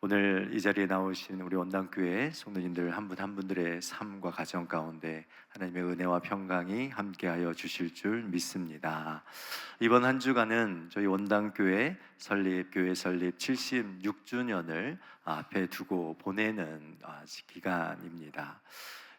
오늘 이 자리에 나오신 우리 원당교회 성도님들 한 분 한 분들의 삶과 가정 가운데 하나님의 은혜와 평강이 함께하여 주실 줄 믿습니다. 이번 한 주간은 저희 원당교회 교회 설립 76주년을 앞에 두고 보내는 기간입니다.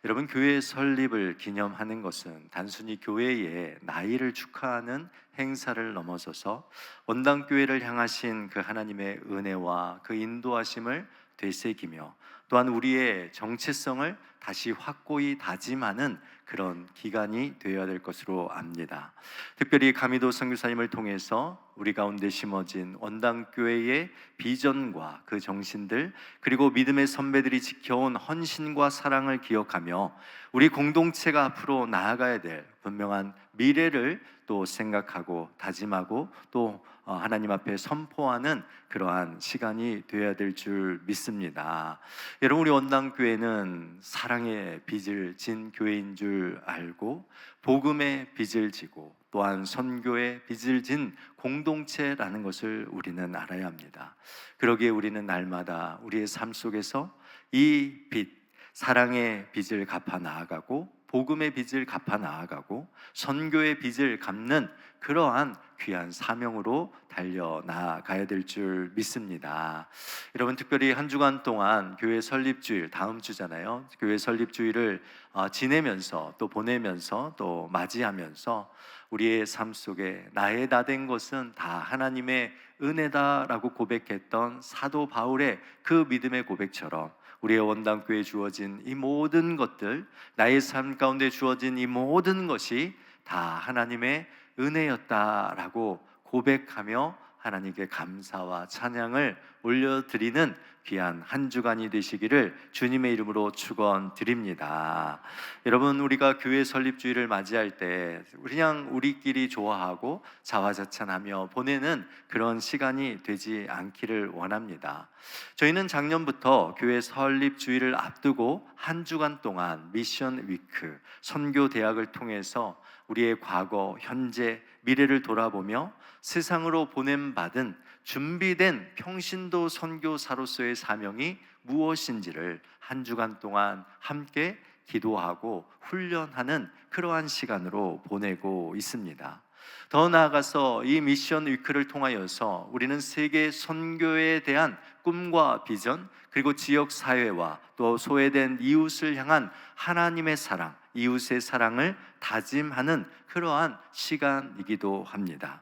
여러분, 교회 설립을 기념하는 것은 단순히 교회의 나이를 축하하는 행사를 넘어서서 원당교회를 향하신 그 하나님의 은혜와 그 인도하심을 되새기며 또한 우리의 정체성을 다시 확고히 다짐하는 그런 기간이 되어야 될 것으로 압니다. 특별히 가미도 선교사님을 통해서 우리 가운데 심어진 원당교회의 비전과 그 정신들, 그리고 믿음의 선배들이 지켜온 헌신과 사랑을 기억하며 우리 공동체가 앞으로 나아가야 될 분명한 미래를 또 생각하고 다짐하고 또 하나님 앞에 선포하는 그러한 시간이 되어야 될 줄 믿습니다. 여러분, 우리 원당교회는 사랑의 빚을 진 교회인 줄 알고 복음의 빚을 지고 또한 선교의 빚을 진 공동체라는 것을 우리는 알아야 합니다. 그러기에 우리는 날마다 우리의 삶 속에서 이 빚, 사랑의 빚을 갚아 나아가고 복음의 빚을 갚아 나아가고 선교의 빚을 갚는 그러한 귀한 사명으로 달려나가야 될 줄 믿습니다. 여러분, 특별히 한 주간 동안 교회 설립주일, 다음 주잖아요. 교회 설립주일을 지내면서 또 보내면서 또 맞이하면서 우리의 삶 속에 나의 다 된 것은 다 하나님의 은혜다라고 고백했던 사도 바울의 그 믿음의 고백처럼 우리의 원당교회에 주어진 이 모든 것들, 나의 삶 가운데 주어진 이 모든 것이 다 하나님의 은혜였다라고 고백하며 하나님께 감사와 찬양을 올려드리는 귀한 한 주간이 되시기를 주님의 이름으로 축원드립니다. 여러분, 우리가 교회 설립주일을 맞이할 때 그냥 우리끼리 좋아하고 자화자찬하며 보내는 그런 시간이 되지 않기를 원합니다. 저희는 작년부터 교회 설립주일을 앞두고 한 주간 동안 미션 위크, 선교 대학을 통해서 우리의 과거, 현재, 미래를 돌아보며 세상으로 보냄받은 준비된 평신도 선교사로서의 사명이 무엇인지를 한 주간 동안 함께 기도하고 훈련하는 그러한 시간으로 보내고 있습니다. 더 나아가서 이 미션 위크를 통하여서 우리는 세계 선교에 대한 꿈과 비전, 그리고 지역 사회와 또 소외된 이웃을 향한 하나님의 사랑, 이웃의 사랑을 다짐하는 그러한 시간이기도 합니다.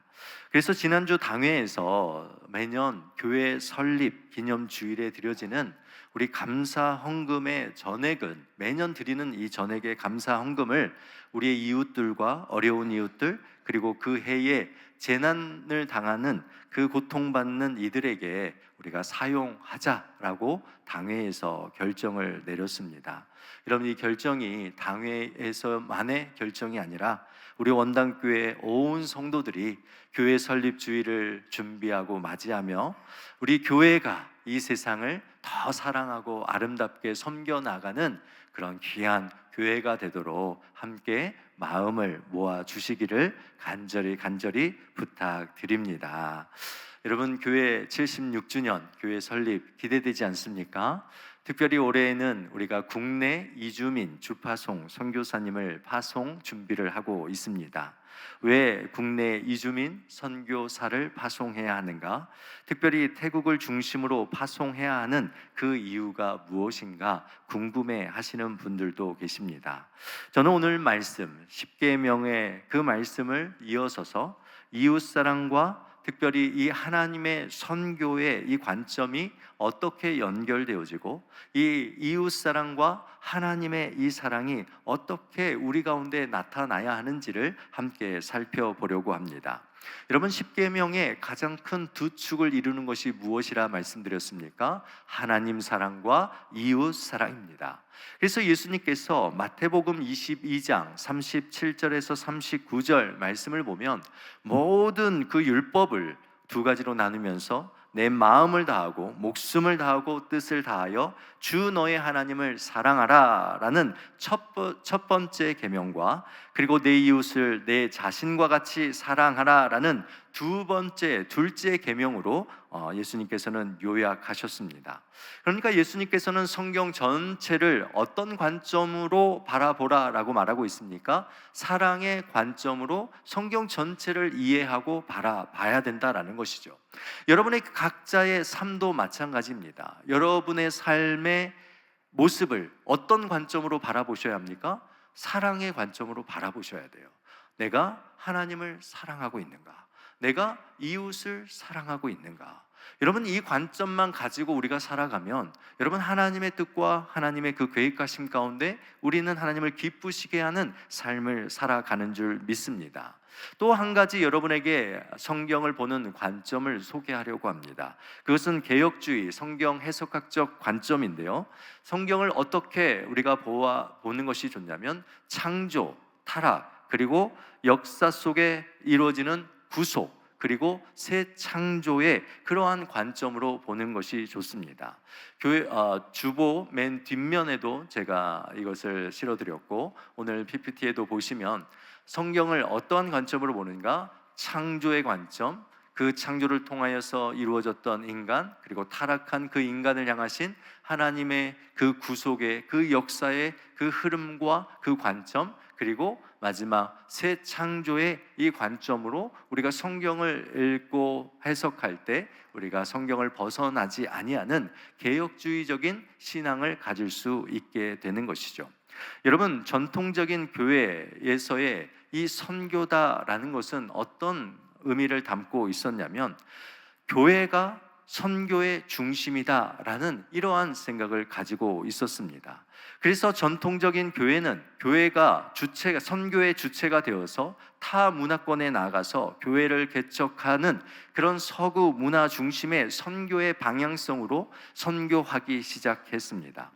그래서 지난주 당회에서 매년 교회 설립 기념주일에 드려지는 우리 감사 헌금의 전액은, 매년 드리는 이 전액의 감사 헌금을 우리의 이웃들과 어려운 이웃들, 그리고 그 해에 재난을 당하는 그 고통받는 이들에게 우리가 사용하자라고 당회에서 결정을 내렸습니다. 여러분, 이 결정이 당회에서만의 결정이 아니라 우리 원당교회 온 성도들이 교회 설립 주일을 준비하고 맞이하며 우리 교회가 이 세상을 더 사랑하고 아름답게 섬겨 나가는 그런 귀한 교회가 되도록 함께 마음을 모아 주시기를 간절히 부탁드립니다. 여러분, 교회 76주년 교회 설립 기대되지 않습니까? 특별히 올해에는 우리가 국내 이주민 주파송 선교사님을 파송 준비를 하고 있습니다. 왜 국내 이주민 선교사를 파송해야 하는가? 특별히 태국을 중심으로 파송해야 하는 그 이유가 무엇인가 궁금해 하시는 분들도 계십니다. 저는 오늘 말씀 10계명의 그 말씀을 이어서서 이웃사랑과 특별히 이 하나님의 선교의 이 관점이 어떻게 연결되어지고 이 이웃사랑과 하나님의 이 사랑이 어떻게 우리 가운데 나타나야 하는지를 함께 살펴보려고 합니다. 여러분, 십계명의 가장 큰 두 축을 이루는 것이 무엇이라 말씀드렸습니까? 하나님 사랑과 이웃 사랑입니다. 그래서 예수님께서 마태복음 22장 37절에서 39절 말씀을 보면 모든 그 율법을 두 가지로 나누면서 내 마음을 다하고 목숨을 다하고 뜻을 다하여 주 너의 하나님을 사랑하라 라는 첫 번째 계명과 그리고 내 이웃을 내 자신과 같이 사랑하라 라는 둘째 계명으로 예수님께서는 요약하셨습니다. 그러니까 예수님께서는 성경 전체를 어떤 관점으로 바라보라라고 말하고 있습니까? 사랑의 관점으로 성경 전체를 이해하고 바라봐야 된다라는 것이죠. 여러분의 각자의 삶도 마찬가지입니다. 여러분의 삶의 모습을 어떤 관점으로 바라보셔야 합니까? 사랑의 관점으로 바라보셔야 돼요. 내가 하나님을 사랑하고 있는가? 내가 이웃을 사랑하고 있는가? 여러분, 이 관점만 가지고 우리가 살아가면 여러분, 하나님의 뜻과 하나님의 그 계획하심 가운데 우리는 하나님을 기쁘시게 하는 삶을 살아가는 줄 믿습니다. 또 한 가지 여러분에게 성경을 보는 관점을 소개하려고 합니다. 그것은 개역주의 성경 해석학적 관점인데요, 성경을 어떻게 우리가 보는 것이 좋냐면 창조, 타락, 그리고 역사 속에 이루어지는 구속, 그리고 새 창조의 그러한 관점으로 보는 것이 좋습니다. 교회 주보 맨 뒷면에도 제가 이것을 실어드렸고, 오늘 PPT에도 보시면 성경을 어떠한 관점으로 보는가? 창조의 관점, 그 창조를 통하여서 이루어졌던 인간, 그리고 타락한 그 인간을 향하신 하나님의 그 구속의 그 역사의 그 흐름과 그 관점, 그리고 마지막 새 창조의 이 관점으로 우리가 성경을 읽고 해석할 때 우리가 성경을 벗어나지 아니하는 개혁주의적인 신앙을 가질 수 있게 되는 것이죠. 여러분, 전통적인 교회에서의 이 선교다라는 것은 어떤 의미를 담고 있었냐면, 교회가 선교의 중심이다라는 이러한 생각을 가지고 있었습니다. 그래서 전통적인 교회는 교회가 선교의 주체가 되어서 타 문화권에 나가서 교회를 개척하는 그런 서구 문화 중심의 선교의 방향성으로 선교하기 시작했습니다.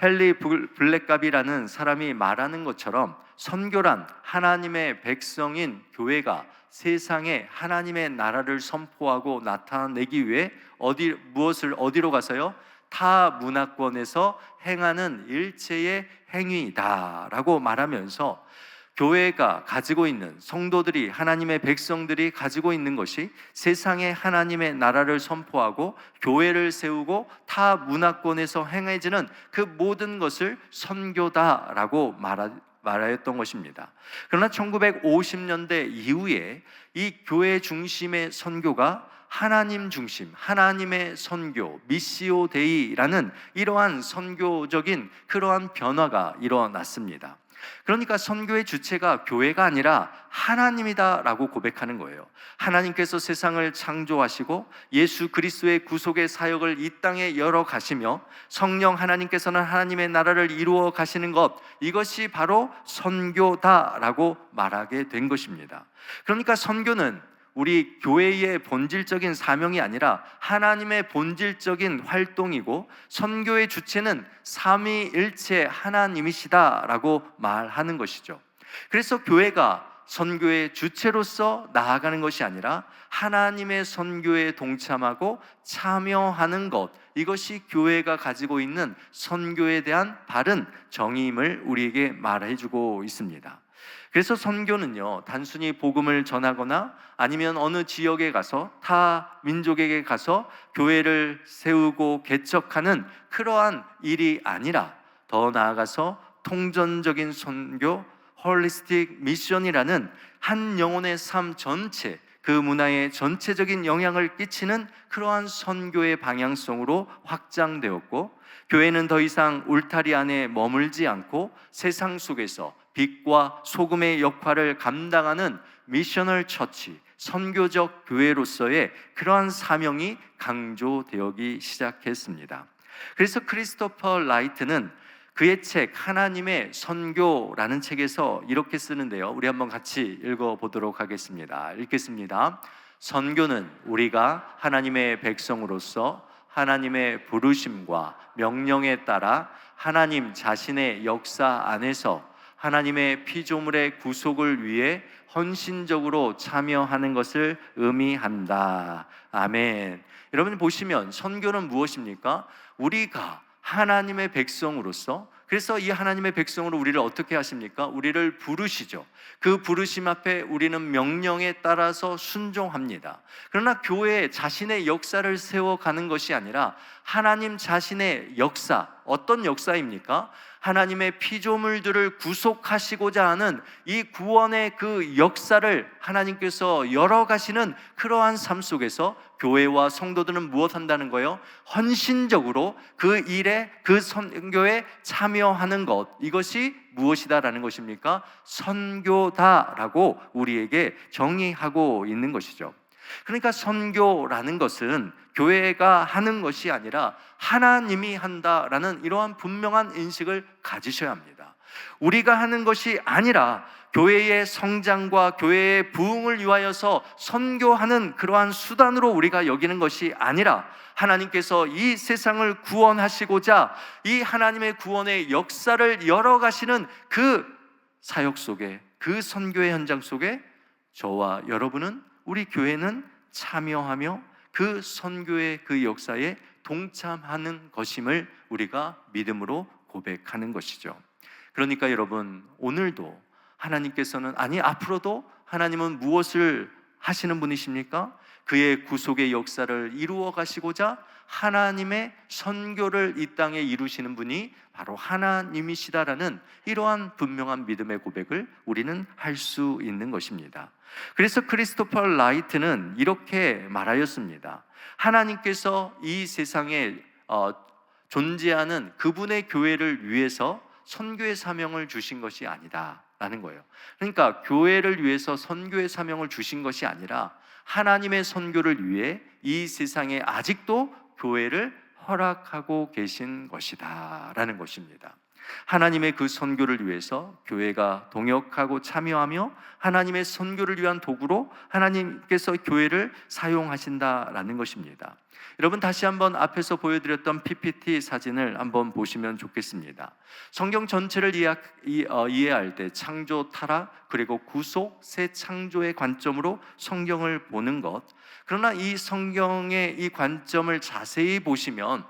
헨리 블랙갑이라는 사람이 말하는 것처럼 선교란 하나님의 백성인 교회가 세상에 하나님의 나라를 선포하고 나타내기 위해 어디로 가서요? 타 문화권에서 행하는 일체의 행위이다라고 말하면서, 교회가 가지고 있는, 성도들이, 하나님의 백성들이 가지고 있는 것이 세상에 하나님의 나라를 선포하고 교회를 세우고 타 문화권에서 행해지는 그 모든 것을 선교다라고 말하였던 것입니다. 그러나 1950년대 이후에 이 교회 중심의 선교가 하나님 중심, 하나님의 선교, 미시오 데이라는 이러한 선교적인 그러한 변화가 일어났습니다. 그러니까 선교의 주체가 교회가 아니라 하나님이다라고 고백하는 거예요. 하나님께서 세상을 창조하시고 예수 그리스도의 구속의 사역을 이 땅에 열어 가시며 성령 하나님께서는 하나님의 나라를 이루어 가시는 것, 이것이 바로 선교다라고 말하게 된 것입니다. 그러니까 선교는 우리 교회의 본질적인 사명이 아니라 하나님의 본질적인 활동이고, 선교의 주체는 삼위일체 하나님이시다라고 말하는 것이죠. 그래서 교회가 선교의 주체로서 나아가는 것이 아니라 하나님의 선교에 동참하고 참여하는 것, 이것이 교회가 가지고 있는 선교에 대한 바른 정의임을 우리에게 말해주고 있습니다. 그래서 선교는요, 단순히 복음을 전하거나 아니면 어느 지역에 가서 타 민족에게 가서 교회를 세우고 개척하는 그러한 일이 아니라, 더 나아가서 통전적인 선교, 홀리스틱 미션이라는 한 영혼의 삶 전체, 그 문화에 전체적인 영향을 끼치는 그러한 선교의 방향성으로 확장되었고, 교회는 더 이상 울타리 안에 머물지 않고 세상 속에서 빛과 소금의 역할을 감당하는 미셔널 처치, 선교적 교회로서의 그러한 사명이 강조되기 시작했습니다. 그래서 크리스토퍼 라이트는 그의 책 하나님의 선교라는 책에서 이렇게 쓰는데요, 우리 한번 같이 읽어보도록 하겠습니다. 읽겠습니다. 선교는 우리가 하나님의 백성으로서 하나님의 부르심과 명령에 따라 하나님 자신의 역사 안에서 하나님의 피조물의 구속을 위해 헌신적으로 참여하는 것을 의미한다. 아멘. 여러분 보시면 선교는 무엇입니까? 우리가 하나님의 백성으로서 그래서 이 하나님의 백성으로 우리를 어떻게 하십니까? 우리를 부르시죠. 그 부르심 앞에 우리는 명령에 따라서 순종합니다. 그러나 교회에 자신의 역사를 세워가는 것이 아니라 하나님 자신의 역사, 어떤 역사입니까? 하나님의 피조물들을 구속하시고자 하는 이 구원의 그 역사를 하나님께서 열어가시는 그러한 삶 속에서 교회와 성도들은 무엇한다는 거예요? 헌신적으로 그 일에, 그 선교에 참여하는 것, 이것이 무엇이다라는 것입니까? 선교다라고 우리에게 정의하고 있는 것이죠. 그러니까 선교라는 것은 교회가 하는 것이 아니라 하나님이 한다라는 이러한 분명한 인식을 가지셔야 합니다. 우리가 하는 것이 아니라 교회의 성장과 교회의 부흥을 위하여서 선교하는 그러한 수단으로 우리가 여기는 것이 아니라 하나님께서 이 세상을 구원하시고자 이 하나님의 구원의 역사를 열어가시는 그 사역 속에, 그 선교의 현장 속에 저와 여러분은, 우리 교회는 참여하며 그 선교의 그 역사에 동참하는 것임을 우리가 믿음으로 고백하는 것이죠. 그러니까 여러분, 오늘도 하나님께서는, 아니 앞으로도 하나님은 무엇을 하시는 분이십니까? 그의 구속의 역사를 이루어 가시고자 하나님의 선교를 이 땅에 이루시는 분이 바로 하나님이시다라는 이러한 분명한 믿음의 고백을 우리는 할 수 있는 것입니다. 그래서 크리스토퍼 라이트는 이렇게 말하였습니다. 하나님께서 이 세상에 존재하는 그분의 교회를 위해서 선교의 사명을 주신 것이 아니다 라는 거예요. 그러니까 교회를 위해서 선교의 사명을 주신 것이 아니라 하나님의 선교를 위해 이 세상에 아직도 교회를 허락하고 계신 것이다 라는 것입니다. 하나님의 그 선교를 위해서 교회가 동역하고 참여하며 하나님의 선교를 위한 도구로 하나님께서 교회를 사용하신다라는 것입니다. 여러분, 다시 한번 앞에서 보여드렸던 PPT 사진을 한번 보시면 좋겠습니다. 성경 전체를 이해할 때 창조, 타락, 그리고 구속, 새 창조의 관점으로 성경을 보는 것. 그러나 이 성경의 이 관점을 자세히 보시면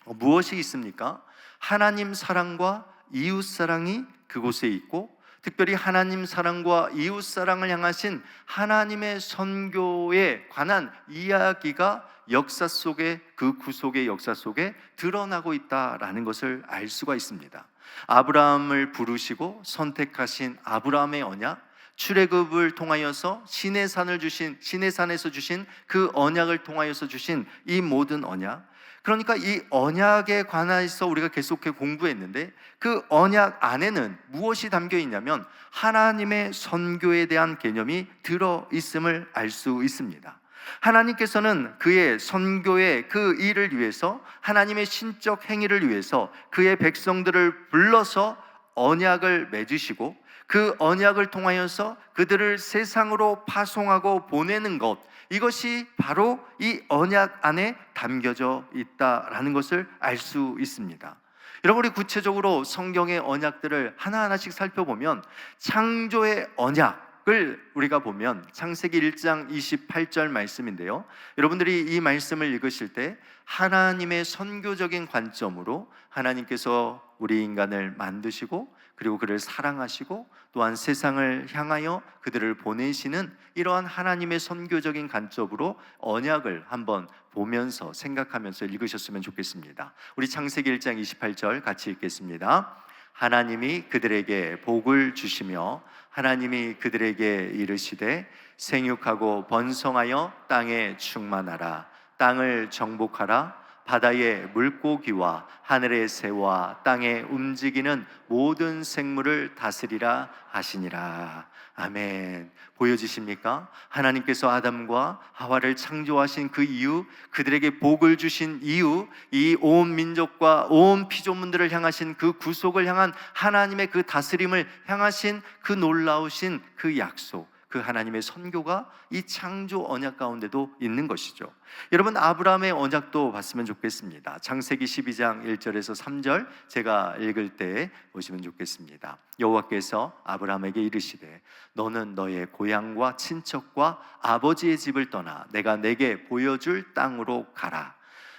무엇이 있습니까? 하나님 사랑과 이웃 사랑이 그곳에 있고, 특별히 하나님 사랑과 이웃 사랑을 향하신 하나님의 선교에 관한 이야기가 역사 속에, 그 구속의 역사 속에 드러나고 있다라는 것을 알 수가 있습니다. 아브라함을 부르시고 선택하신 아브라함의 언약, 출애굽을 통하여서 시내산에서 주신 그 언약을 통하여서 주신 이 모든 언약, 그러니까 이 언약에 관해서 우리가 계속해 공부했는데 그 언약 안에는 무엇이 담겨 있냐면 하나님의 선교에 대한 개념이 들어있음을 알 수 있습니다. 하나님께서는 그의 선교의 그 일을 위해서, 하나님의 신적 행위를 위해서 그의 백성들을 불러서 언약을 맺으시고 그 언약을 통하여서 그들을 세상으로 파송하고 보내는 것, 이것이 바로 이 언약 안에 담겨져 있다라는 것을 알 수 있습니다. 여러분, 우리 구체적으로 성경의 언약들을 하나하나씩 살펴보면 창조의 언약을 우리가 보면 창세기 1장 28절 말씀인데요, 여러분들이 이 말씀을 읽으실 때 하나님의 선교적인 관점으로 하나님께서 우리 인간을 만드시고 그리고 그를 사랑하시고 또한 세상을 향하여 그들을 보내시는 이러한 하나님의 선교적인 관점으로 언약을 한번 보면서 생각하면서 읽으셨으면 좋겠습니다. 우리 창세기 1장 28절 같이 읽겠습니다. 하나님이 그들에게 복을 주시며 하나님이 그들에게 이르시되 생육하고 번성하여 땅에 충만하라. 땅을 정복하라. 바다의 물고기와 하늘의 새와 땅에 움직이는 모든 생물을 다스리라 하시니라. 아멘. 보여지십니까? 하나님께서 아담과 하와를 창조하신 그 이유, 그들에게 복을 주신 이유, 이 온 민족과 온 피조물들을 향하신 그 구속을 향한 하나님의 그 다스림을 향하신 그 놀라우신 그 약속, 그 하나님의 선교가 이 창조 언약 가운데도 있는 것이죠. 여러분, 아브라함의 언약도 봤으면 좋겠습니다. 창세기 12장 1절에서 3절 제가 읽을 때 보시면 좋겠습니다. 여호와께서 아브라함에게 이르시되 너는 너의 고향과 친척과 아버지의 집을 떠나 내가 내게 보여줄 땅으로 가라.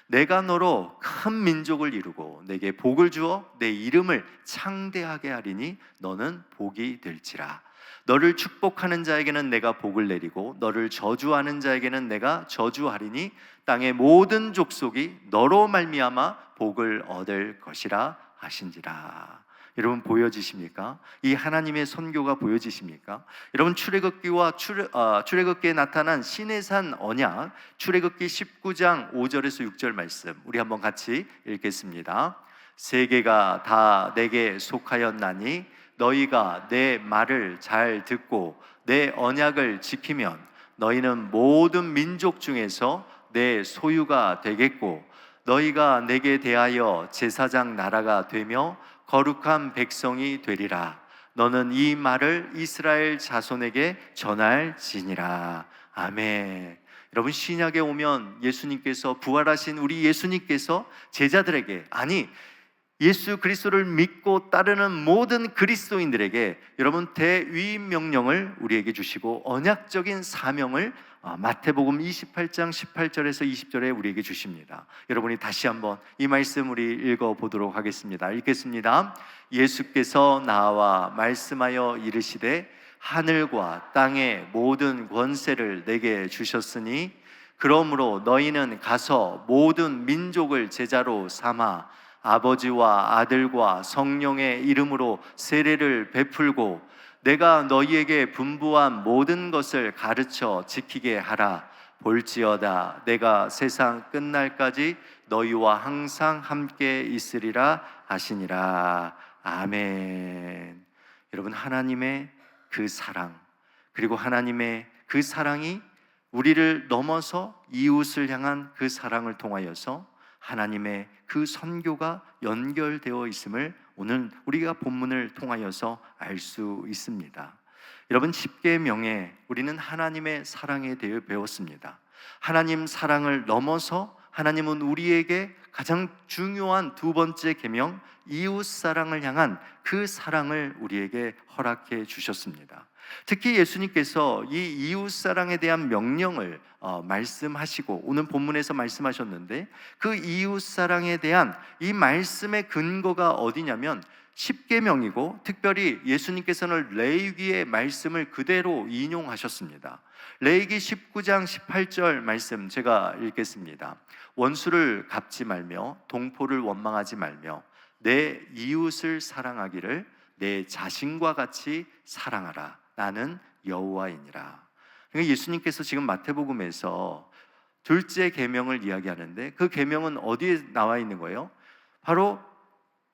내가 너로 큰 민족을 이루고 내게 복을 주어 내 이름을 창대하게 하리니 너는 복이 될지라. 너를 축복하는 자에게는 내가 복을 내리고 너를 저주하는 자에게는 내가 저주하리니 땅의 모든 족속이 너로 말미암아 복을 얻을 것이라 하신지라. 여러분 보여지십니까? 이 하나님의 선교가 보여지십니까? 여러분 출애굽기에 나타난 시내산 언약, 출애굽기 19장 5절에서 6절 말씀 우리 한번 같이 읽겠습니다. 세계가 다 내게 속하였나니 너희가 내 말을 잘 듣고 내 언약을 지키면 너희는 모든 민족 중에서 내 소유가 되겠고 너희가 내게 대하여 제사장 나라가 되며 거룩한 백성이 되리라. 너는 이 말을 이스라엘 자손에게 전할지니라. 아멘. 여러분 신약에 오면 예수님께서 부활하신 우리 예수님께서 제자들에게 아니 예수 그리스도를 믿고 따르는 모든 그리스도인들에게 여러분 대위임 명령을 우리에게 주시고 언약적인 사명을 마태복음 28장 18절에서 20절에 우리에게 주십니다. 여러분이 다시 한번 이 말씀 우리 읽어보도록 하겠습니다. 읽겠습니다. 예수께서 나와 말씀하여 이르시되 하늘과 땅의 모든 권세를 내게 주셨으니 그러므로 너희는 가서 모든 민족을 제자로 삼아 아버지와 아들과 성령의 이름으로 세례를 베풀고 내가 너희에게 분부한 모든 것을 가르쳐 지키게 하라. 볼지어다 내가 세상 끝날까지 너희와 항상 함께 있으리라 하시니라. 아멘. 여러분 하나님의 그 사랑 그리고 하나님의 그 사랑이 우리를 넘어서 이웃을 향한 그 사랑을 통하여서 하나님의 그 선교가 연결되어 있음을 오늘 우리가 본문을 통하여서 알 수 있습니다. 여러분 10계명에 우리는 하나님의 사랑에 대해 배웠습니다. 하나님 사랑을 넘어서 하나님은 우리에게 가장 중요한 두 번째 계명 이웃 사랑을 향한 그 사랑을 우리에게 허락해 주셨습니다. 특히 예수님께서 이 이웃 사랑에 대한 명령을 말씀하시고 오늘 본문에서 말씀하셨는데 그 이웃 사랑에 대한 이 말씀의 근거가 어디냐면 10계명이고 특별히 예수님께서는 레위기의 말씀을 그대로 인용하셨습니다. 레위기 19장 18절 말씀 제가 읽겠습니다. 원수를 갚지 말며 동포를 원망하지 말며 내 이웃을 사랑하기를 내 자신과 같이 사랑하라. 나는 여호와이니라. 그러니까 예수님께서 지금 마태복음에서 둘째 계명을 이야기하는데 그 계명은 어디에 나와 있는 거예요? 바로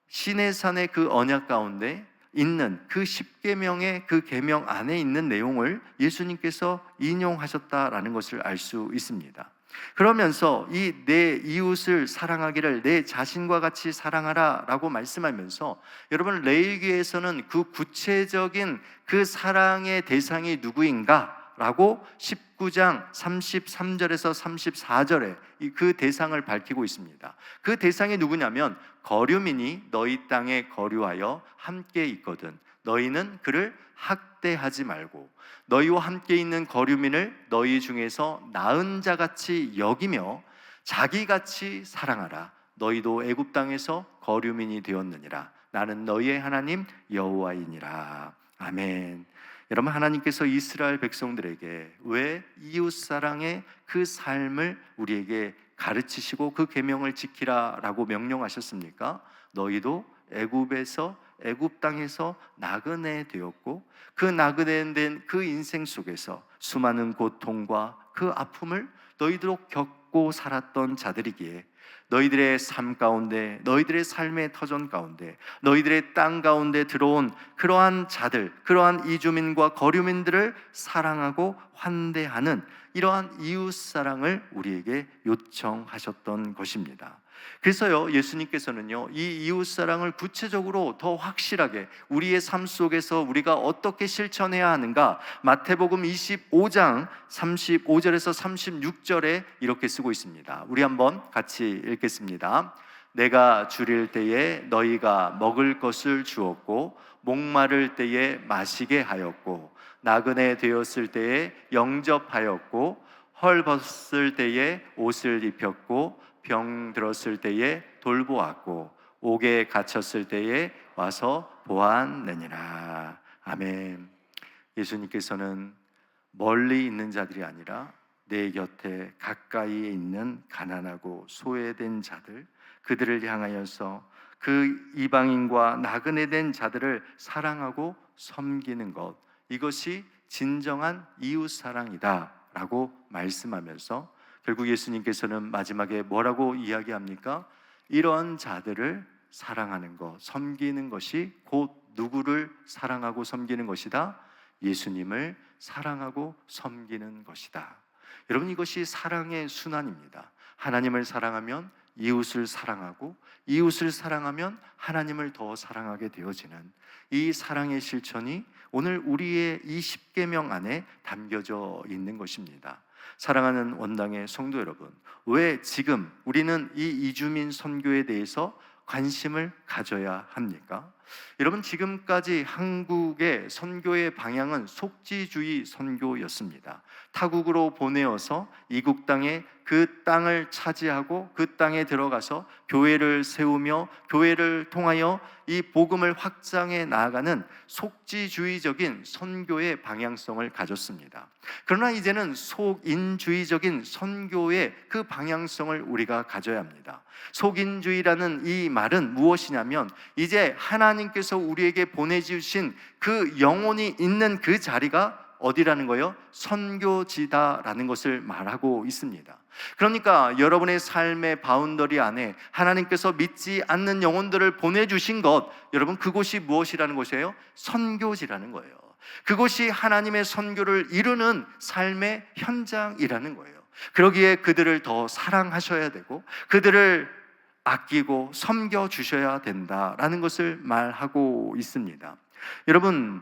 시내산의 그 언약 가운데 있는 그 10계명의 그 계명 안에 있는 내용을 예수님께서 인용하셨다라는 것을 알 수 있습니다. 그러면서 이 내 이웃을 사랑하기를 내 자신과 같이 사랑하라 라고 말씀하면서 여러분 레위기에서는 그 구체적인 그 사랑의 대상이 누구인가? 라고 19장 33절에서 34절에 그 대상을 밝히고 있습니다. 그 대상이 누구냐면 거류민이 너희 땅에 거류하여 함께 있거든 너희는 그를 학대하지 말고 너희와 함께 있는 거류민을 너희 중에서 나은 자같이 여기며 자기같이 사랑하라. 너희도 애굽 땅에서 거류민이 되었느니라. 나는 너희의 하나님 여호와이니라. 아멘. 여러분 하나님께서 이스라엘 백성들에게 왜 이웃사랑의 그 삶을 우리에게 가르치시고 그 계명을 지키라라고 명령하셨습니까? 너희도 애굽 땅에서 나그네 되었고 그 나그네 된 그 인생 속에서 수많은 고통과 그 아픔을 너희도 겪고 살았던 자들이기에 너희들의 삶 가운데 너희들의 삶의 터전 가운데 너희들의 땅 가운데 들어온 그러한 자들 그러한 이주민과 거류민들을 사랑하고 환대하는 이러한 이웃사랑을 우리에게 요청하셨던 것입니다. 그래서요 예수님께서는요 이 이웃사랑을 구체적으로 더 확실하게 우리의 삶 속에서 우리가 어떻게 실천해야 하는가 마태복음 25장 35절에서 36절에 이렇게 쓰고 있습니다. 우리 한번 같이 읽겠습니다. 내가 줄일 때에 너희가 먹을 것을 주었고 목마를 때에 마시게 하였고 나그네 되었을 때에 영접하였고 헐벗을 때에 옷을 입혔고 병 들었을 때에 돌보았고 옥에 갇혔을 때에 와서 보았느니라. 아멘. 예수님께서는 멀리 있는 자들이 아니라 내 곁에 가까이에 있는 가난하고 소외된 자들, 그들을 향하여서 그 이방인과 나그네 된 자들을 사랑하고 섬기는 것, 이것이 진정한 이웃사랑이다 라고 말씀하면서 결국 예수님께서는 마지막에 뭐라고 이야기합니까? 이런 자들을 사랑하는 것, 섬기는 것이 곧 누구를 사랑하고 섬기는 것이다? 예수님을 사랑하고 섬기는 것이다. 여러분, 이것이 사랑의 순환입니다. 하나님을 사랑하면 이웃을 사랑하고, 이웃을 사랑하면 하나님을 더 사랑하게 되어지는 이 사랑의 실천이 오늘 우리의 이 십계명 안에 담겨져 있는 것입니다. 사랑하는 원당의 성도 여러분, 왜 지금 우리는 이 이주민 선교에 대해서 관심을 가져야 합니까? 여러분, 지금까지 한국의 선교의 방향은 속지주의 선교였습니다. 타국으로 보내어서 이국 땅에 그 땅을 차지하고 그 땅에 들어가서 교회를 세우며 교회를 통하여 이 복음을 확장해 나아가는 속지주의적인 선교의 방향성을 가졌습니다. 그러나 이제는 속인주의적인 선교의 그 방향성을 우리가 가져야 합니다. 속인주의라는 이 말은 무엇이냐면, 이제 하나님께서 우리에게 보내주신 그 영혼이 있는 그 자리가 어디라는 거예요? 선교지다라는 것을 말하고 있습니다. 그러니까 여러분의 삶의 바운더리 안에 하나님께서 믿지 않는 영혼들을 보내주신 것, 여러분, 그곳이 무엇이라는 것이에요? 선교지라는 거예요. 그곳이 하나님의 선교를 이루는 삶의 현장이라는 거예요. 그러기에 그들을 더 사랑하셔야 되고 그들을 아끼고 섬겨주셔야 된다라는 것을 말하고 있습니다. 여러분,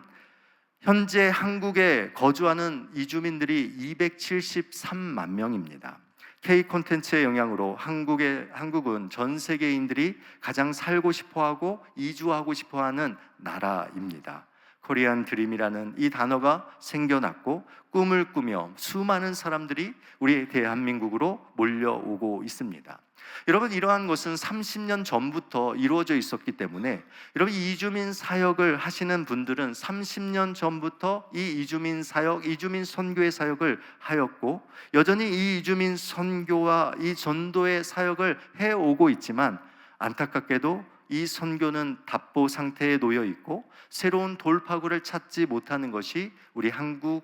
현재 한국에 거주하는 이주민들이 273만 명입니다. K 콘텐츠의 영향으로 한국은 전 세계인들이 가장 살고 싶어하고 이주하고 싶어하는 나라입니다. 코리안 드림이라는 이 단어가 생겨났고 꿈을 꾸며 수많은 사람들이 우리 대한민국으로 몰려오고 있습니다. 여러분, 이러한 것은 30년 전부터 이루어져 있었기 때문에, 여러분, 이주민 사역을 하시는 분들은 30년 전부터 이 이주민 사역, 이주민 선교의 사역을 하였고, 여전히 이 이주민 선교와 이 전도의 사역을 해오고 있지만, 안타깝게도 이 선교는 답보 상태에 놓여 있고 새로운 돌파구를 찾지 못하는 것이 우리 한국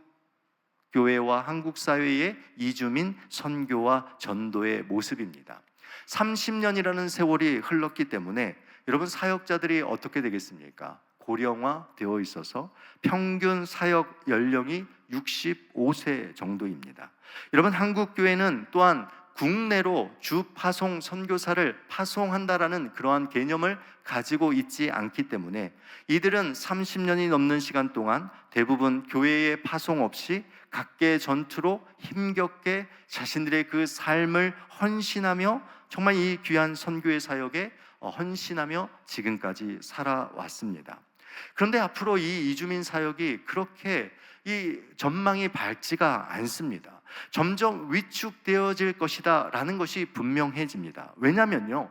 교회와 한국 사회의 이주민 선교와 전도의 모습입니다. 30년이라는 세월이 흘렀기 때문에 여러분, 사역자들이 어떻게 되겠습니까? 고령화 되어 있어서 평균 사역 연령이 65세 정도입니다. 여러분, 한국 교회는 또한 국내로 주파송 선교사를 파송한다라는 그러한 개념을 가지고 있지 않기 때문에 이들은 30년이 넘는 시간 동안 대부분 교회의 파송 없이 각계 전투로 힘겹게 자신들의 그 삶을 헌신하며 정말 이 귀한 선교의 사역에 헌신하며 지금까지 살아왔습니다. 그런데 앞으로 이 이주민 사역이 그렇게 이 전망이 밝지가 않습니다. 점점 위축되어질 것이다 라는 것이 분명해집니다. 왜냐면요,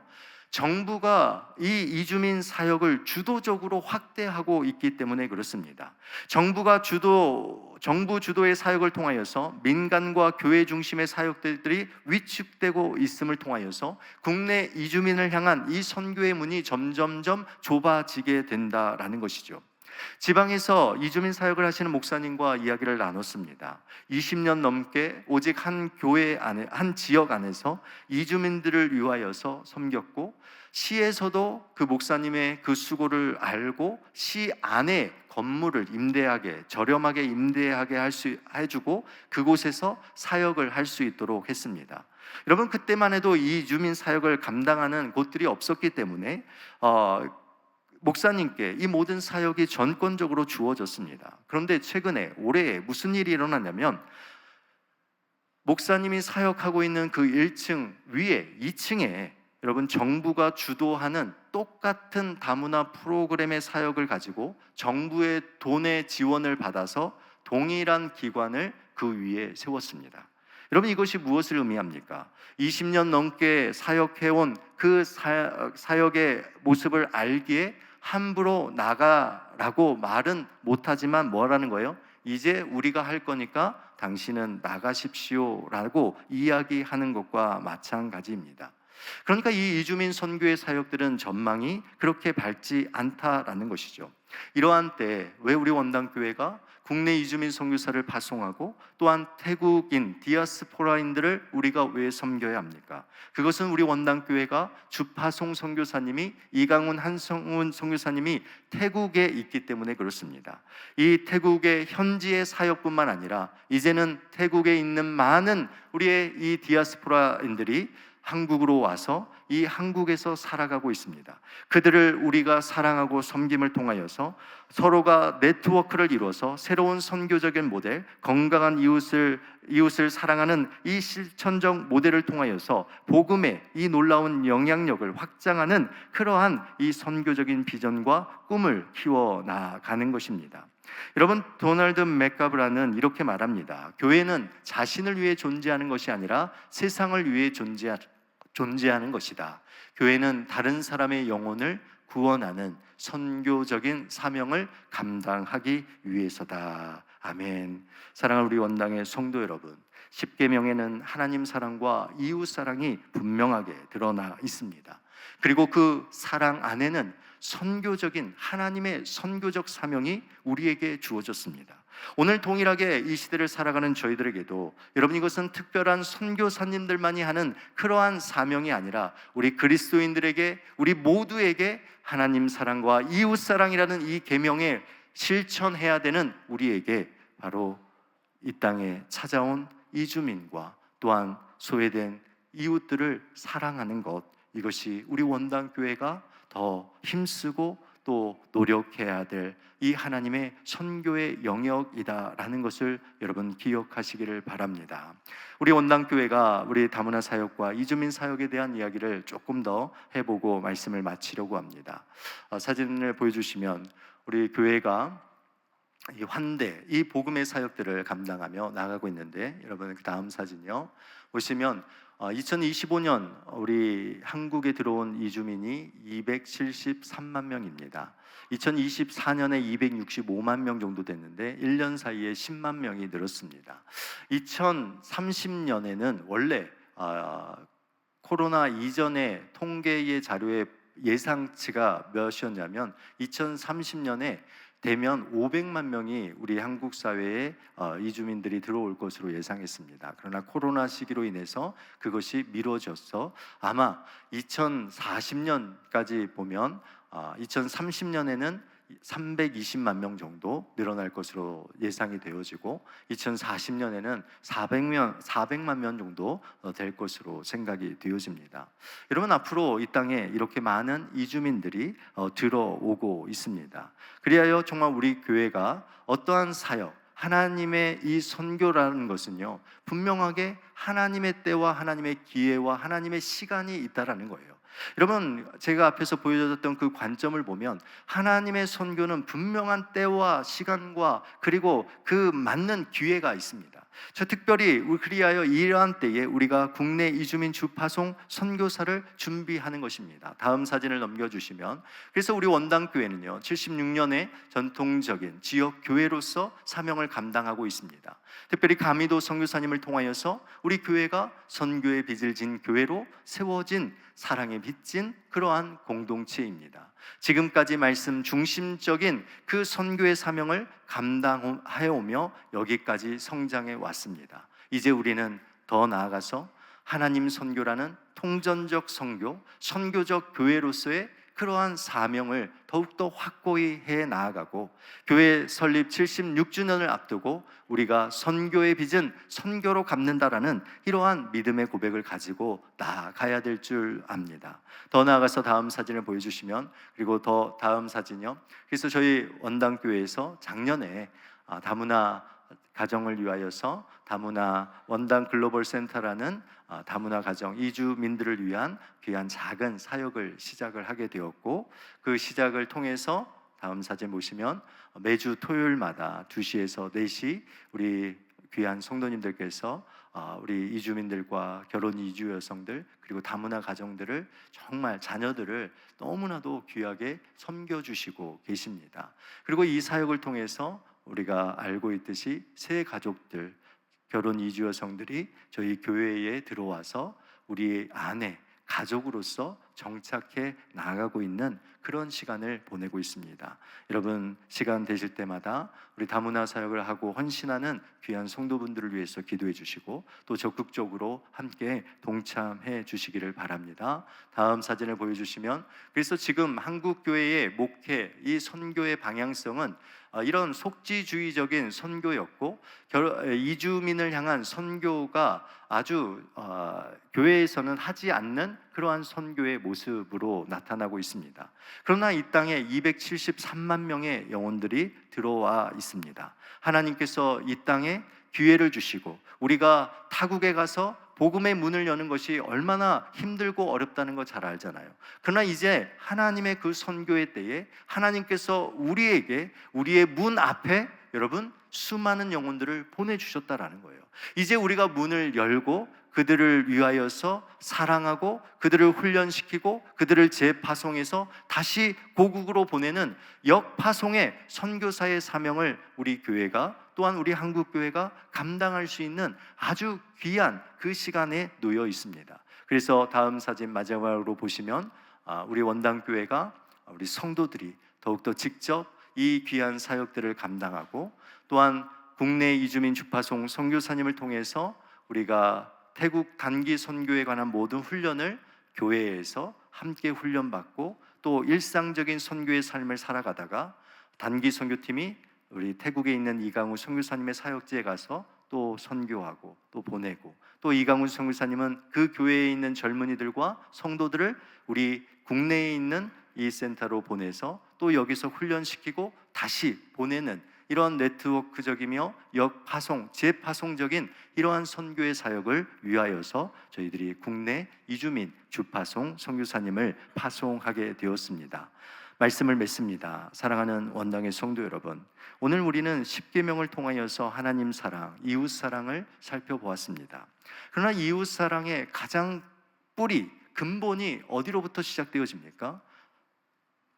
정부가 이 이주민 사역을 주도적으로 확대하고 있기 때문에 그렇습니다. 정부 주도의 사역을 통하여서 민간과 교회 중심의 사역들이 위축되고 있음을 통하여서 국내 이주민을 향한 이 선교의 문이 점점점 좁아지게 된다라는 것이죠. 지방에서 이주민 사역을 하시는 목사님과 이야기를 나눴습니다. 20년 넘게 오직 한 교회 안에, 한 지역 안에서 이주민들을 위하여서 섬겼고, 시에서도 그 목사님의 그 수고를 알고 시 안에 건물을 저렴하게 임대하게 해주고 그곳에서 사역을 할 수 있도록 했습니다. 여러분, 그때만 해도 이 이주민 사역을 감당하는 곳들이 없었기 때문에 목사님께 이 모든 사역이 전권적으로 주어졌습니다. 그런데 최근에 올해 무슨 일이 일어났냐면, 목사님이 사역하고 있는 그 1층 위에 2층에 여러분, 정부가 주도하는 똑같은 다문화 프로그램의 사역을 가지고 정부의 돈의 지원을 받아서 동일한 기관을 그 위에 세웠습니다. 여러분, 이것이 무엇을 의미합니까? 20년 넘게 사역해온 그 사역의 모습을 알기에 함부로 나가라고 말은 못하지만 뭐라는 거예요? 이제 우리가 할 거니까 당신은 나가십시오라고 이야기하는 것과 마찬가지입니다. 그러니까 이 이주민 선교의 사역들은 전망이 그렇게 밝지 않다라는 것이죠. 이러한 때 왜 우리 원당교회가 국내 이주민 선교사를 파송하고 또한 태국인 디아스포라인들을 우리가 왜 섬겨야 합니까? 그것은 우리 원당교회가 주파송 선교사님이 이강훈 한성훈 선교사님이 태국에 있기 때문에 그렇습니다. 이 태국의 현지의 사역뿐만 아니라 이제는 태국에 있는 많은 우리의 이 디아스포라인들이 한국으로 와서 이 한국에서 살아가고 있습니다. 그들을 우리가 사랑하고 섬김을 통하여서 서로가 네트워크를 이루어서 새로운 선교적인 모델, 건강한 이웃을 사랑하는 이 실천적 모델을 통하여서 복음의 이 놀라운 영향력을 확장하는 그러한 이 선교적인 비전과 꿈을 키워 나가는 것입니다. 여러분, 도널드 맥가브라는 이렇게 말합니다. 교회는 자신을 위해 존재하는 것이 아니라 세상을 위해 존재하는 것이다. 교회는 다른 사람의 영혼을 구원하는 선교적인 사명을 감당하기 위해서다. 아멘. 사랑하는 우리 원당의 성도 여러분, 십계명에는 하나님 사랑과 이웃 사랑이 분명하게 드러나 있습니다. 그리고 그 사랑 안에는 선교적인 하나님의 선교적 사명이 우리에게 주어졌습니다. 오늘 동일하게 이 시대를 살아가는 저희들에게도 여러분, 이것은 특별한 선교사님들만이 하는 그러한 사명이 아니라 우리 그리스도인들에게, 우리 모두에게 하나님 사랑과 이웃 사랑이라는 이 계명에 실천해야 되는 우리에게 바로 이 땅에 찾아온 이주민과 또한 소외된 이웃들을 사랑하는 것, 이것이 우리 원당교회가 더 힘쓰고 또 노력해야 될 이 하나님의 선교의 영역이다라는 것을 여러분 기억하시기를 바랍니다. 우리 원당교회가 우리 다문화 사역과 이주민 사역에 대한 이야기를 조금 더 해보고 말씀을 마치려고 합니다. 사진을 보여주시면 우리 교회가 이 환대, 이 복음의 사역들을 감당하며 나가고 있는데, 여러분 그 다음 사진요 보시면 2025년 우리 한국에 들어온 이주민이 273만 명입니다. 2024년에 265만 명 정도 됐는데 1년 사이에 10만 명이 늘었습니다. 2030년에는 원래 코로나 이전의 통계의 자료의 예상치가 몇이었냐면 2030년에 되면 500만 명이 우리 한국 사회에 이주민들이 들어올 것으로 예상했습니다. 그러나 코로나 시기로 인해서 그것이 미뤄져서 아마 2040년까지 보면 2030년에는 320만 명 정도 늘어날 것으로 예상이 되어지고 2040년에는 400만 명 정도 될 것으로 생각이 되어집니다. 여러분, 앞으로 이 땅에 이렇게 많은 이주민들이 들어오고 있습니다. 그리하여 정말 우리 교회가 어떠한 사역, 하나님의 이 선교라는 것은요, 분명하게 하나님의 때와 하나님의 기회와 하나님의 시간이 있다라는 거예요. 여러분, 제가 앞에서 보여줬던 그 관점을 보면 하나님의 선교는 분명한 때와 시간과 그리고 그 맞는 기회가 있습니다. 저 특별히 그리하여 이러한 때에 우리가 국내 이주민 주파송 선교사를 준비하는 것입니다. 다음 사진을 넘겨주시면, 그래서 우리 원당교회는요 76년의 전통적인 지역 교회로서 사명을 감당하고 있습니다. 특별히 가미도 선교사님을 통하여서 우리 교회가 선교의 빚을 진 교회로 세워진 사랑에 빚진 그러한 공동체입니다. 지금까지 말씀 중심적인 그 선교의 사명을 감당하여 오며 여기까지 성장해 왔습니다. 이제 우리는 더 나아가서 하나님 선교라는 통전적 선교, 선교적 교회로서의 그러한 사명을 더욱더 확고히 해 나아가고, 교회 설립 76주년을 앞두고 우리가 선교의 빚은 선교로 갚는다라는 이러한 믿음의 고백을 가지고 나아가야 될 줄 압니다. 더 나아가서 다음 사진을 보여주시면, 그리고 더 다음 사진요, 그래서 저희 원당교회에서 작년에 다문화 가정을 위하여서 다문화 원당 글로벌 센터라는 다문화 가정 이주민들을 위한 귀한 작은 사역을 시작을 하게 되었고, 그 시작을 통해서 다음 사진 보시면 매주 토요일마다 2시에서 4시 우리 귀한 성도님들께서 우리 이주민들과 결혼 이주 여성들 그리고 다문화 가정들을 정말 자녀들을 너무나도 귀하게 섬겨주시고 계십니다. 그리고 이 사역을 통해서 우리가 알고 있듯이 새 가족들, 결혼 이주 여성들이 저희 교회에 들어와서 우리 안에 가족으로서 정착해 나아가고 있는 그런 시간을 보내고 있습니다. 여러분, 시간 되실 때마다 우리 다문화 사역을 하고 헌신하는 귀한 성도분들을 위해서 기도해 주시고 또 적극적으로 함께 동참해 주시기를 바랍니다. 다음 사진을 보여주시면, 그래서 지금 한국 교회의 목회, 이 선교의 방향성은 이런 속지주의적인 선교였고 이주민을 향한 선교가 아주 교회에서는 하지 않는 그러한 선교의 모습으로 나타나고 있습니다. 그러나 이 땅에 273만 명의 영혼들이 들어와 있습니다. 하나님께서 이 땅에 기회를 주시고 우리가 타국에 가서 복음의 문을 여는 것이 얼마나 힘들고 어렵다는 거 잘 알잖아요. 그러나 이제 하나님의 그 선교의 때에 하나님께서 우리에게 우리의 문 앞에 여러분 수많은 영혼들을 보내주셨다라는 거예요. 이제 우리가 문을 열고 그들을 위하여서 사랑하고 그들을 훈련시키고 그들을 재파송해서 다시 고국으로 보내는 역파송의 선교사의 사명을 우리 교회가 또한 우리 한국교회가 감당할 수 있는 아주 귀한 그 시간에 놓여 있습니다. 그래서 다음 사진 마지막으로 보시면 우리 원당교회가 우리 성도들이 더욱더 직접 이 귀한 사역들을 감당하고 또한 국내 이주민 주파송 선교사님을 통해서 우리가 태국 단기 선교에 관한 모든 훈련을 교회에서 함께 훈련받고 또 일상적인 선교의 삶을 살아가다가 단기 선교팀이 우리 태국에 있는 이강우 선교사님의 사역지에 가서 또 선교하고 또 보내고 또 이강우 선교사님은 그 교회에 있는 젊은이들과 성도들을 우리 국내에 있는 이 센터로 보내서 또 여기서 훈련시키고 다시 보내는 이러한 네트워크적이며 역파송, 재파송적인 이러한 선교의 사역을 위하여서 저희들이 국내 이주민 주파송 선교사님을 파송하게 되었습니다. 말씀을 맺습니다. 사랑하는 원당의 성도 여러분, 오늘 우리는 십계명을 통하여서 하나님 사랑, 이웃 사랑을 살펴보았습니다. 그러나 이웃 사랑의 가장 뿌리, 근본이 어디로부터 시작되어집니까?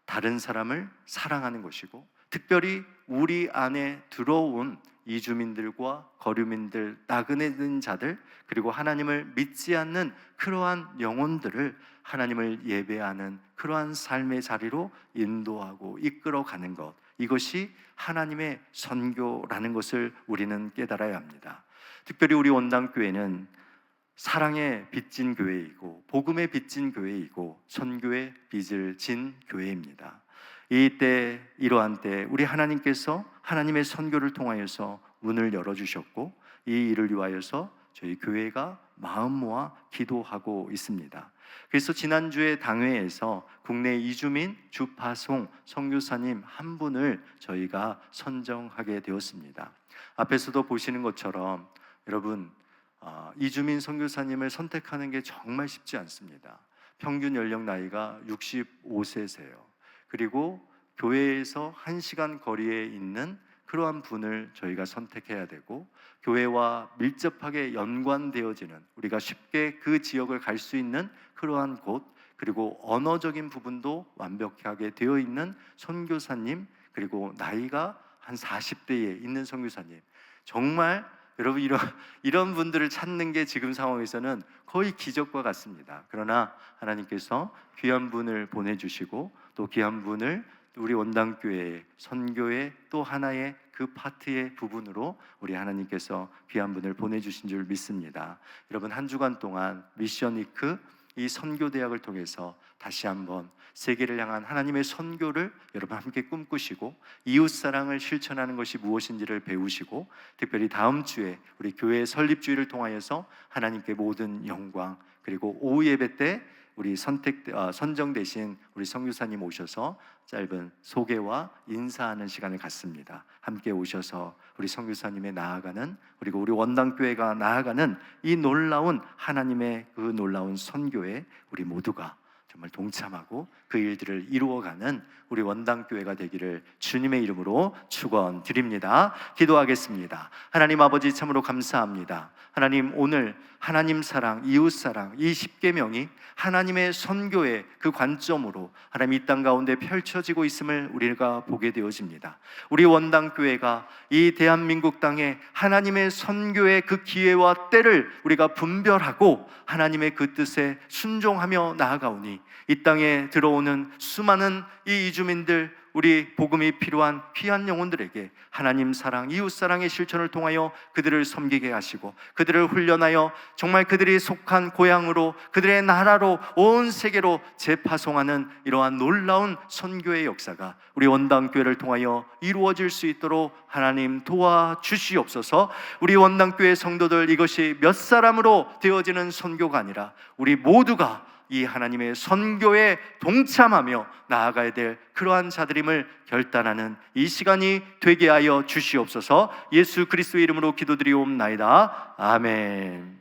다른 사람을 사랑하는 것이고 특별히 우리 안에 들어온 이주민들과 거류민들, 나그네 된 자들 그리고 하나님을 믿지 않는 그러한 영혼들을 하나님을 예배하는 그러한 삶의 자리로 인도하고 이끌어가는 것, 이것이 하나님의 선교라는 것을 우리는 깨달아야 합니다. 특별히 우리 원당교회는 사랑의 빚진 교회이고 복음의 빚진 교회이고 선교의 빚을 진 교회입니다. 이때 이러한 때 우리 하나님께서 하나님의 선교를 통하여서 문을 열어주셨고 이 일을 위하여서 저희 교회가 마음 모아 기도하고 있습니다. 그래서 지난주에 당회에서 국내 이주민 주파송 선교사님 한 분을 저희가 선정하게 되었습니다. 앞에서도 보시는 것처럼 여러분 이주민 선교사님을 선택하는 게 정말 쉽지 않습니다. 평균 연령 나이가 65세세요. 그리고 교회에서 1시간 거리에 있는 그러한 분을 저희가 선택해야 되고 교회와 밀접하게 연관되어지는 우리가 쉽게 그 지역을 갈 수 있는 그러한 곳 그리고 언어적인 부분도 완벽하게 되어 있는 선교사님 그리고 나이가 한 40대에 있는 선교사님 정말 여러분 이런 분들을 찾는 게 지금 상황에서는 거의 기적과 같습니다. 그러나 하나님께서 귀한 분을 보내주시고 또 귀한 분을 우리 원당교회의 선교의 또 하나의 그 파트의 부분으로 우리 하나님께서 귀한 분을 보내주신 줄 믿습니다. 여러분 한 주간 동안 미션위크 이 선교대학을 통해서 다시 한번 세계를 향한 하나님의 선교를 여러분 함께 꿈꾸시고 이웃사랑을 실천하는 것이 무엇인지를 배우시고 특별히 다음 주에 우리 교회의 설립주의를 통하여서 하나님께 모든 영광 그리고 오후 예배 때 우리 선정되신 우리 선교사님 오셔서 짧은 소개와 인사하는 시간을 갖습니다. 함께 오셔서 우리 선교사님의 나아가는 그리고 우리 원당교회가 나아가는 이 놀라운 하나님의 그 놀라운 선교에 우리 모두가 정말 동참하고 그 일들을 이루어가는 우리 원당교회가 되기를 주님의 이름으로 축원드립니다. 기도하겠습니다. 하나님 아버지, 참으로 감사합니다. 하나님, 오늘 하나님 사랑, 이웃 사랑, 이 십계명이 하나님의 선교의 그 관점으로 하나님 이 땅 가운데 펼쳐지고 있음을 우리가 보게 되어집니다. 우리 원당교회가 이 대한민국 땅에 하나님의 선교의 그 기회와 때를 우리가 분별하고 하나님의 그 뜻에 순종하며 나아가오니 이 땅에 들어오는 수많은 이 이주민들, 우리 복음이 필요한 귀한 영혼들에게 하나님 사랑, 이웃 사랑의 실천을 통하여 그들을 섬기게 하시고 그들을 훈련하여 정말 그들이 속한 고향으로, 그들의 나라로, 온 세계로 재파송하는 이러한 놀라운 선교의 역사가 우리 원당교회를 통하여 이루어질 수 있도록 하나님 도와주시옵소서. 우리 원당교회 성도들, 이것이 몇 사람으로 되어지는 선교가 아니라 우리 모두가 이 하나님의 선교에 동참하며 나아가야 될 그러한 자들임을 결단하는 이 시간이 되게 하여 주시옵소서. 예수 그리스도의 이름으로 기도드리옵나이다. 아멘.